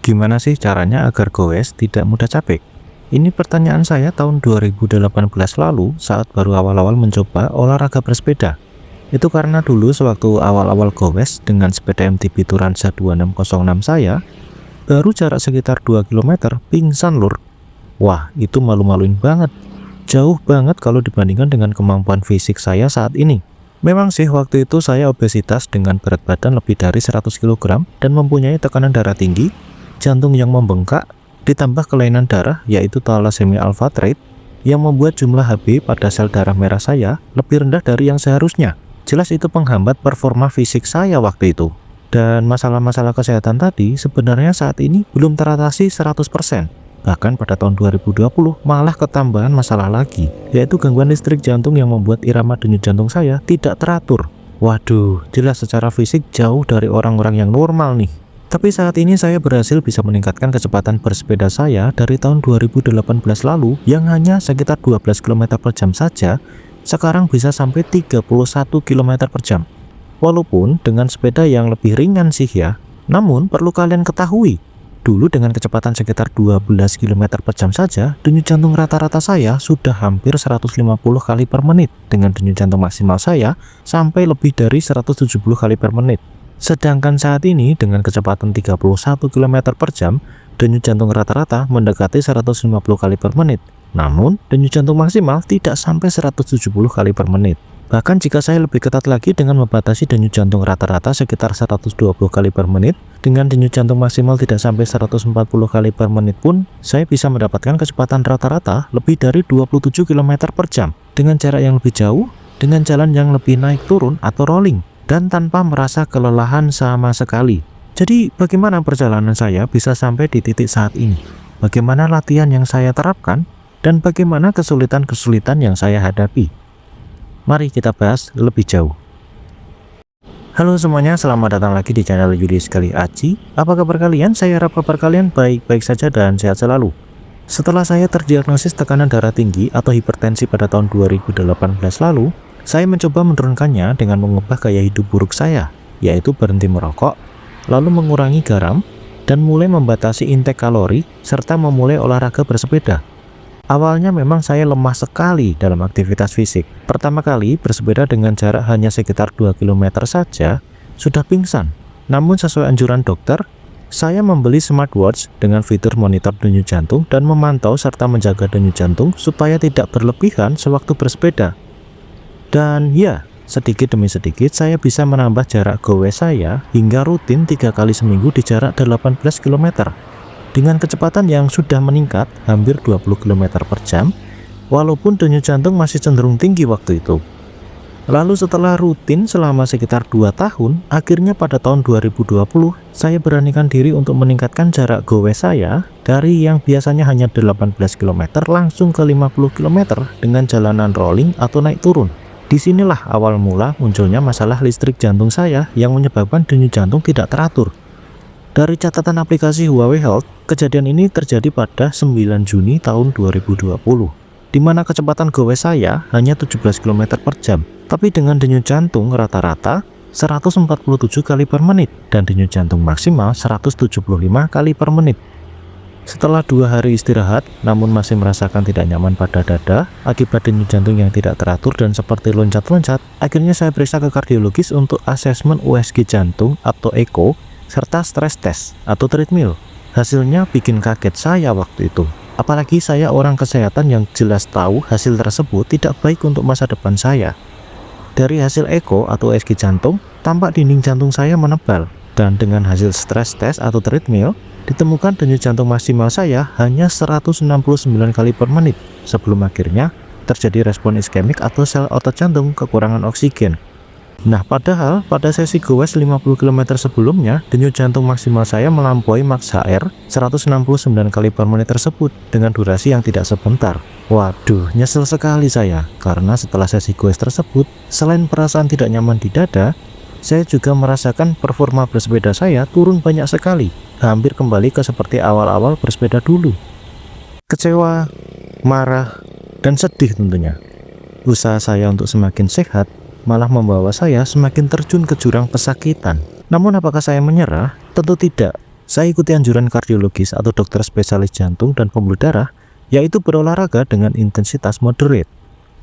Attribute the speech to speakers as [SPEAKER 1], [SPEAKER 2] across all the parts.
[SPEAKER 1] Gimana sih caranya agar goes tidak mudah capek? Ini pertanyaan saya tahun 2018 lalu saat baru awal-awal mencoba olahraga bersepeda. Itu karena dulu sewaktu awal-awal goes dengan sepeda MTB Turanza 2606 saya, baru jarak sekitar 2 km pingsan lur. Wah, itu malu-maluin banget. Jauh banget kalau dibandingkan dengan kemampuan fisik saya saat ini. Memang sih waktu itu saya obesitas dengan berat badan lebih dari 100 kg dan mempunyai tekanan darah tinggi, jantung yang membengkak, ditambah kelainan darah yaitu thalassemia alpha trait yang membuat jumlah Hb pada sel darah merah saya lebih rendah dari yang seharusnya. Jelas itu penghambat performa fisik saya waktu itu. Dan masalah-masalah kesehatan tadi sebenarnya saat ini belum teratasi 100%. Bahkan pada tahun 2020 malah ketambahan masalah lagi, yaitu gangguan listrik jantung yang membuat irama denyut jantung saya tidak teratur. Waduh, jelas secara fisik jauh dari orang-orang yang normal nih. Tapi saat ini saya berhasil bisa meningkatkan kecepatan bersepeda saya dari tahun 2018 lalu yang hanya sekitar 12 km per jam saja, sekarang bisa sampai 31 km per jam. Walaupun dengan sepeda yang lebih ringan sih ya, namun perlu kalian ketahui, dulu dengan kecepatan sekitar 12 km per jam saja, denyut jantung rata-rata saya sudah hampir 150 kali per menit, dengan denyut jantung maksimal saya sampai lebih dari 170 kali per menit. Sedangkan saat ini dengan kecepatan 31 km per jam, denyut jantung rata-rata mendekati 150 kali per menit. Namun, denyut jantung maksimal tidak sampai 170 kali per menit. Bahkan jika saya lebih ketat lagi dengan membatasi denyut jantung rata-rata sekitar 120 kali per menit, dengan denyut jantung maksimal tidak sampai 140 kali per menit pun, saya bisa mendapatkan kecepatan rata-rata lebih dari 27 km per jam, dengan jarak yang lebih jauh, dengan jalan yang lebih naik turun atau rolling, dan tanpa merasa kelelahan sama sekali. Jadi bagaimana perjalanan saya bisa sampai di titik saat ini? Bagaimana latihan yang saya terapkan? Dan bagaimana kesulitan-kesulitan yang saya hadapi? Mari kita bahas lebih jauh. Halo semuanya, selamat datang lagi di channel Yudi Sekali Aji. Apa kabar kalian? Saya harap kabar kalian baik-baik saja dan sehat selalu. Setelah saya terdiagnosis tekanan darah tinggi atau hipertensi pada tahun 2018 lalu, saya mencoba menurunkannya dengan mengubah gaya hidup buruk saya, yaitu berhenti merokok, lalu mengurangi garam, dan mulai membatasi intake kalori, serta memulai olahraga bersepeda. Awalnya memang saya lemah sekali dalam aktivitas fisik. Pertama kali bersepeda dengan jarak hanya sekitar 2 km saja, sudah pingsan. Namun sesuai anjuran dokter, saya membeli smartwatch dengan fitur monitor denyut jantung dan memantau serta menjaga denyut jantung supaya tidak berlebihan sewaktu bersepeda. Dan ya, sedikit demi sedikit saya bisa menambah jarak goes saya hingga rutin 3 kali seminggu di jarak 18 km. Dengan kecepatan yang sudah meningkat hampir 20 km per jam, walaupun denyut jantung masih cenderung tinggi waktu itu. Lalu setelah rutin selama sekitar 2 tahun, akhirnya pada tahun 2020, saya beranikan diri untuk meningkatkan jarak goes saya dari yang biasanya hanya 18 km langsung ke 50 km dengan jalanan rolling atau naik turun. Disinilah awal mula munculnya masalah listrik jantung saya yang menyebabkan denyut jantung tidak teratur. Dari catatan aplikasi Huawei Health, kejadian ini terjadi pada 9 Juni tahun 2020, di mana kecepatan goes saya hanya 17 km per jam, tapi dengan denyut jantung rata-rata 147 kali per menit dan denyut jantung maksimal 175 kali per menit. Setelah 2 hari istirahat, namun masih merasakan tidak nyaman pada dada akibat denyut jantung yang tidak teratur dan seperti loncat-loncat, akhirnya saya periksa ke kardiologis untuk asesmen USG jantung atau echo, serta stress test atau treadmill. Hasilnya bikin kaget saya waktu itu. Apalagi saya orang kesehatan yang jelas tahu hasil tersebut tidak baik untuk masa depan saya. Dari hasil echo atau USG jantung, tampak dinding jantung saya menebal. Dan dengan hasil stress test atau treadmill, ditemukan denyut jantung maksimal saya hanya 169 kali per menit. Sebelum akhirnya terjadi respon iskemik atau sel otot jantung kekurangan oksigen. Nah, padahal pada sesi goes 50 km sebelumnya, denyut jantung maksimal saya melampaui maks HR 169 kali per menit tersebut dengan durasi yang tidak sebentar. Waduh, nyesel sekali saya, karena setelah sesi goes tersebut, selain perasaan tidak nyaman di dada, saya juga merasakan performa bersepeda saya turun banyak sekali, hampir kembali ke seperti awal-awal bersepeda dulu. Kecewa, marah, dan sedih tentunya. Usaha saya untuk semakin sehat malah membawa saya semakin terjun ke jurang pesakitan. Namun apakah saya menyerah? Tentu tidak. Saya ikuti anjuran kardiologis atau dokter spesialis jantung dan pembuluh darah, yaitu berolahraga dengan intensitas moderate,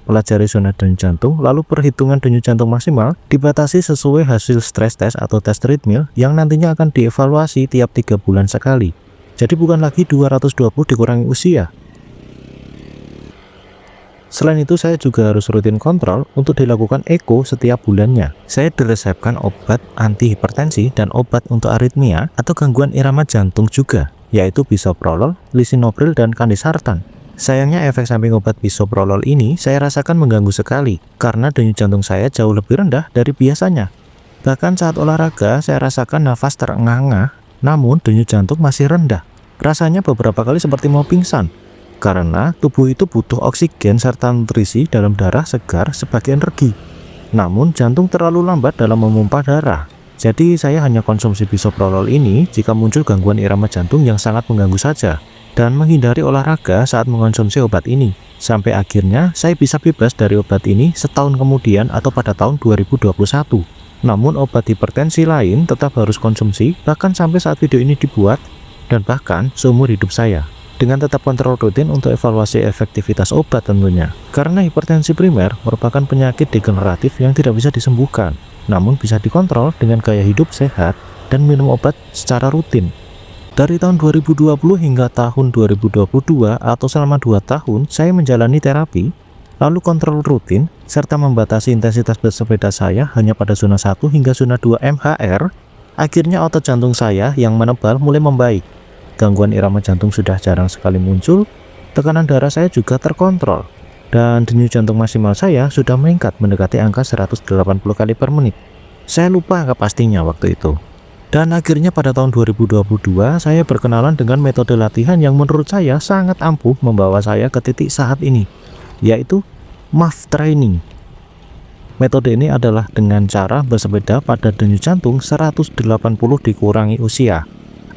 [SPEAKER 1] pelajari zona denyut jantung, lalu perhitungan denyut jantung maksimal dibatasi sesuai hasil stress test atau tes treadmill yang nantinya akan dievaluasi tiap 3 bulan sekali. Jadi bukan lagi 220 dikurangi usia. Selain itu, saya juga harus rutin kontrol untuk dilakukan eko setiap bulannya. Saya diresepkan obat antihipertensi dan obat untuk aritmia atau gangguan irama jantung juga, yaitu bisoprolol, lisinopril, dan kandisartan. Sayangnya efek samping obat bisoprolol ini saya rasakan mengganggu sekali karena denyut jantung saya jauh lebih rendah dari biasanya. Bahkan saat olahraga saya rasakan nafas terengah-engah, namun denyut jantung masih rendah. Rasanya beberapa kali seperti mau pingsan, karena tubuh itu butuh oksigen serta nutrisi dalam darah segar sebagai energi. Namun jantung terlalu lambat dalam memompa darah. Jadi saya hanya konsumsi bisoprolol ini jika muncul gangguan irama jantung yang sangat mengganggu saja, dan menghindari olahraga saat mengonsumsi obat ini. Sampai akhirnya saya bisa bebas dari obat ini setahun kemudian atau pada tahun 2021. Namun obat hipertensi lain tetap harus konsumsi bahkan sampai saat video ini dibuat, dan bahkan seumur hidup saya, dengan tetap kontrol rutin untuk evaluasi efektivitas obat tentunya. Karena hipertensi primer merupakan penyakit degeneratif yang tidak bisa disembuhkan, namun bisa dikontrol dengan gaya hidup sehat dan minum obat secara rutin. Dari tahun 2020 hingga tahun 2022 atau selama 2 tahun saya menjalani terapi, lalu kontrol rutin, serta membatasi intensitas bersepeda saya hanya pada zona 1 hingga zona 2 MHR. Akhirnya otot jantung saya yang menebal mulai membaik. Gangguan irama jantung sudah jarang sekali muncul, tekanan darah saya juga terkontrol, dan denyut jantung maksimal saya sudah meningkat mendekati angka 180 kali per menit. Saya lupa angka pastinya waktu itu. Dan akhirnya pada tahun 2022 saya berkenalan dengan metode latihan yang menurut saya sangat ampuh membawa saya ke titik saat ini, yaitu MAF Training. Metode ini adalah dengan cara bersepeda pada denyut jantung 180 dikurangi usia.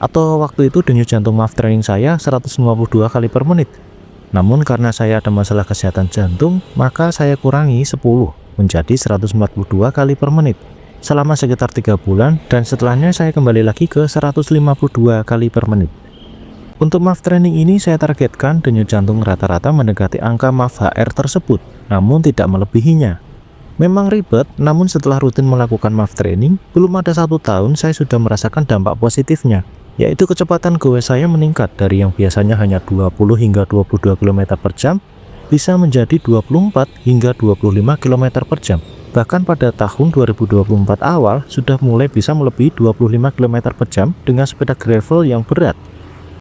[SPEAKER 1] Atau waktu itu denyut jantung MAF Training saya 152 kali per menit. Namun karena saya ada masalah kesehatan jantung, maka saya kurangi 10 menjadi 142 kali per menit selama sekitar 3 bulan, dan setelahnya saya kembali lagi ke 152 kali per menit. Untuk MAF Training ini saya targetkan denyut jantung rata-rata mendekati angka MAF HR tersebut, namun tidak melebihinya. Memang ribet, namun setelah rutin melakukan MAF Training, belum ada 1 tahun saya sudah merasakan dampak positifnya, yaitu kecepatan goes saya meningkat dari yang biasanya hanya 20 hingga 22 km per jam bisa menjadi 24 hingga 25 km per jam. Bahkan pada tahun 2024 awal sudah mulai bisa melebihi 25 km per jam dengan sepeda gravel yang berat.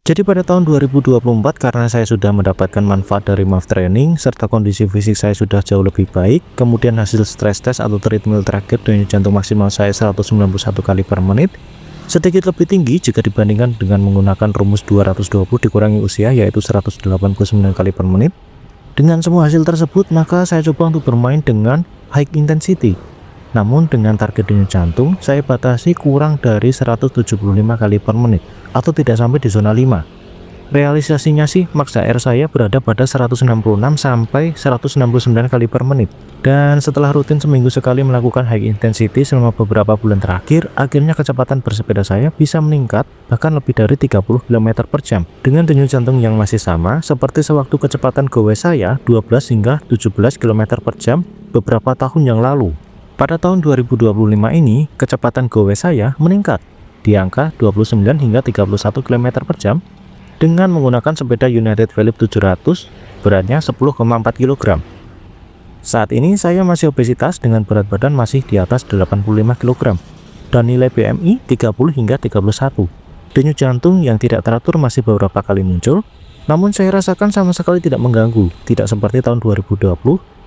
[SPEAKER 1] Jadi pada tahun 2024 karena saya sudah mendapatkan manfaat dari MAF Training serta kondisi fisik saya sudah jauh lebih baik, kemudian hasil stress test atau treadmill terakhir denyut jantung maksimal saya 191 kali per menit, sedikit lebih tinggi jika dibandingkan dengan menggunakan rumus 220 dikurangi usia, yaitu 189 kali per menit. Dengan semua hasil tersebut, maka saya coba untuk bermain dengan high intensity. Namun dengan target denyut jantung, saya batasi kurang dari 175 kali per menit atau tidak sampai di zona 5. Realisasinya sih max HR saya berada pada 166 sampai 169 kali per menit. Dan setelah rutin seminggu sekali melakukan high intensity selama beberapa bulan terakhir, akhirnya kecepatan bersepeda saya bisa meningkat bahkan lebih dari 30 km per jam dengan denyut jantung yang masih sama seperti sewaktu kecepatan goes saya 12 hingga 17 km per jam beberapa tahun yang lalu. Pada tahun 2025 ini, kecepatan goes saya meningkat di angka 29 hingga 31 km per jam dengan menggunakan sepeda United Philip 700 beratnya 10,4 kg. Saat ini saya masih obesitas dengan berat badan masih di atas 85 kg dan nilai BMI 30 hingga 31. Denyut jantung yang tidak teratur masih beberapa kali muncul, namun saya rasakan sama sekali tidak mengganggu, tidak seperti tahun 2020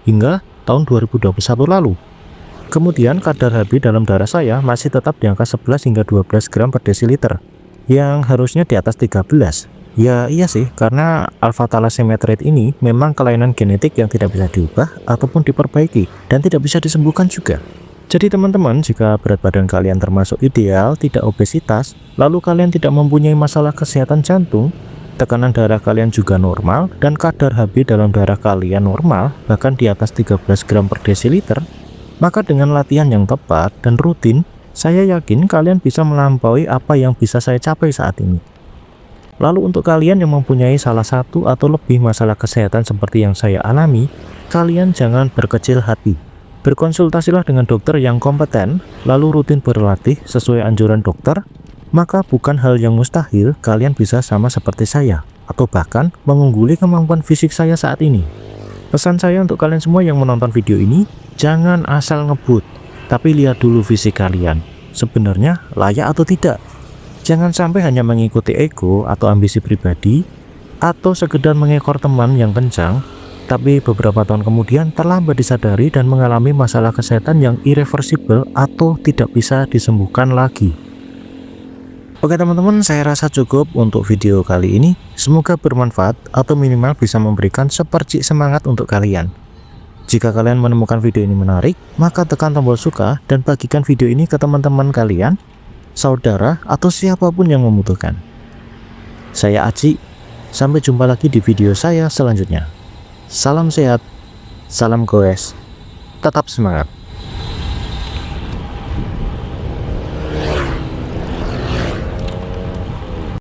[SPEAKER 1] hingga tahun 2021 lalu. Kemudian kadar Hb dalam darah saya masih tetap di angka 11 hingga 12 gram per desiliter, yang harusnya di atas 13. Ya iya sih, karena alpha thalassemia trait ini memang kelainan genetik yang tidak bisa diubah ataupun diperbaiki dan tidak bisa disembuhkan juga. Jadi teman-teman, jika berat badan kalian termasuk ideal, tidak obesitas, lalu kalian tidak mempunyai masalah kesehatan jantung, tekanan darah kalian juga normal, dan kadar Hb dalam darah kalian normal, bahkan di atas 13 gram per desiliter, maka dengan latihan yang tepat dan rutin, Saya yakin kalian bisa melampaui apa yang bisa saya capai saat ini. Lalu untuk kalian yang mempunyai salah satu atau lebih masalah kesehatan seperti yang saya alami, kalian jangan berkecil hati. Berkonsultasilah dengan dokter yang kompeten, lalu rutin berlatih sesuai anjuran dokter, maka bukan hal yang mustahil kalian bisa sama seperti saya, atau bahkan mengungguli kemampuan fisik saya saat ini. Pesan saya untuk kalian semua yang menonton video ini, jangan asal ngebut, tapi lihat dulu fisik kalian, sebenarnya layak atau tidak. Jangan sampai hanya mengikuti ego atau ambisi pribadi, atau sekedar mengekor teman yang kencang, tapi beberapa tahun kemudian terlambat disadari dan mengalami masalah kesehatan yang irreversible atau tidak bisa disembuhkan lagi. Oke teman-teman, saya rasa cukup untuk video kali ini. Semoga bermanfaat atau minimal bisa memberikan sepercik semangat untuk kalian. Jika kalian menemukan video ini menarik, maka tekan tombol suka dan bagikan video ini ke teman-teman kalian, saudara, atau siapapun yang membutuhkan. Saya Aji, sampai jumpa lagi di video saya selanjutnya. Salam sehat, salam goes, tetap semangat.